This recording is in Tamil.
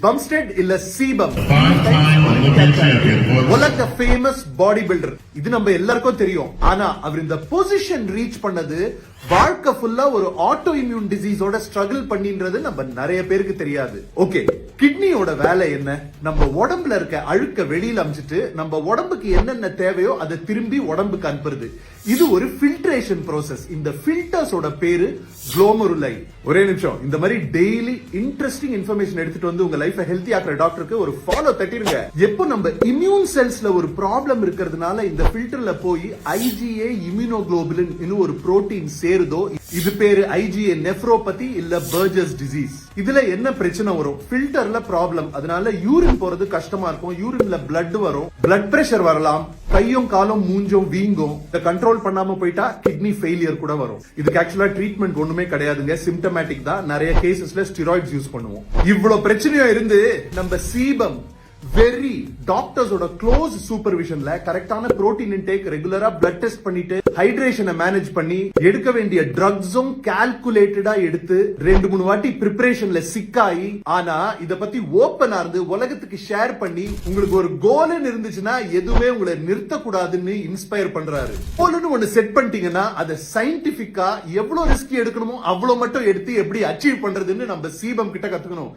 பம்ஸ்டெட் இல்ல சீபம், உலக ஃபேமஸ் பாடி பில்டர். இது நம்ம எல்லாருக்கும் தெரியும். ஆனா அவர் இந்த பொசிஷன் ரீச் பண்ணது வாழ்க்கை ஃபுல்லா ஒரு ஆட்டோ இம்யூன் டிசீஸோட ஸ்ட்ரகிள் பண்ணின்றது நம்ம நிறைய பேருக்கு தெரியாது. ஓகே, கிட்னியோட வேலை என்ன? நம்ம உடம்புல இருக்க அழுக்க வெளியில அமிச்சிட்டு நம்ம உடம்புக்கு என்னென்ன தேவையோ அதை திரும்பி உடம்புக்கு அனுப்புறது. இது ஒரு ஃபில்ட்ரேஷன் ப்ராசஸ். இந்த ஃபில்டர்ஸோட பேரு குளோமருலை. ஒரே நிமிஷம், இந்த மாதிரி டெய்லி இன்ட்ரெஸ்டிங் இன்ஃபர்மேஷன் எடுத்துட்டு வந்து உங்க லைஃபை ஹெல்த்தி ஆக்குற டாக்டருக்கு ஒரு ஃபாலோ தட்டிருங்க. எப்போ நம்ம இம்யூன் செல்ஸ்ல ஒரு ப்ராப்ளம் இருக்கிறதுனால இந்த ஃபில்டர்ல போய் IgA இம்யூனோகுளோபுலின் இன்னும் ஒரு புரோட்டீன் சேருதோ, இது பேரு IgA நெஃப்ரோபதி இல்ல பர்ஜஸ் டிசீஸ். இதுல என்ன பிரச்சனை வரும்? ஃபில்டர்ல ப்ராப்ளம், அதனால யூரின் போறது கஷ்டமா இருக்கும். யூரின்ல பிளட் வரும், பிளட் பிரஷர் வரலாம், கையும் காலும் மூஞ்சும் வீங்கும். இத கண்ட்ரோல் பண்ணாம போயிட்டா கிட்னி ஃபெயிலியர் கூட வரும். இதுக்கு ஆக்சுவலா ட்ரீட்மெண்ட் ஒண்ணுமே கிடையாதுங்க, சிம்டமேட்டிக் தான். நிறைய கேசஸ்ல ஸ்டெராய்ட்ஸ் யூஸ் பண்ணுவோம். இவ்வளவு பிரச்சனையும் இருந்து நம்ம சீபம் வெரி டாக்டர்ஸோட க்ளோஸ் சூப்பர்விஷன்ல கரெக்டான புரோட்டீன் இன்டேக், ரெகுலரா பிளட் டெஸ்ட் பண்ணிட்டு ஹைட்ரேஷனை மேனேஜ் பண்ணி எடுக்க வேண்டிய ட்ரக்ஸும் கால்குலேட்டடா எடுத்து 2-3 வாட்டி பிரிப்பரேஷன்ல சிக்காயி, ஆனா இத பத்தி ஓப்பனா இருந்து உலகத்துக்கு ஷேர் பண்ணி உங்களுக்கு ஒரு கோல்னு இருந்துச்சுன்னா எதுவுமே உங்களை நிறுத்த கூடாதுன்னு இன்ஸ்பயர் பண்றாரு. கோல்னு ஒன்னு செட் பண்ணிட்டீங்கன்னா அதை சயின்டிபிக்கா எவ்வளவு ரிஸ்க் எடுக்கணுமோ அவ்வளவு மட்டும் எடுத்து எப்படி அச்சீவ் பண்றதுன்னு நம்ம சீபம் கிட்ட கத்துக்கணும்.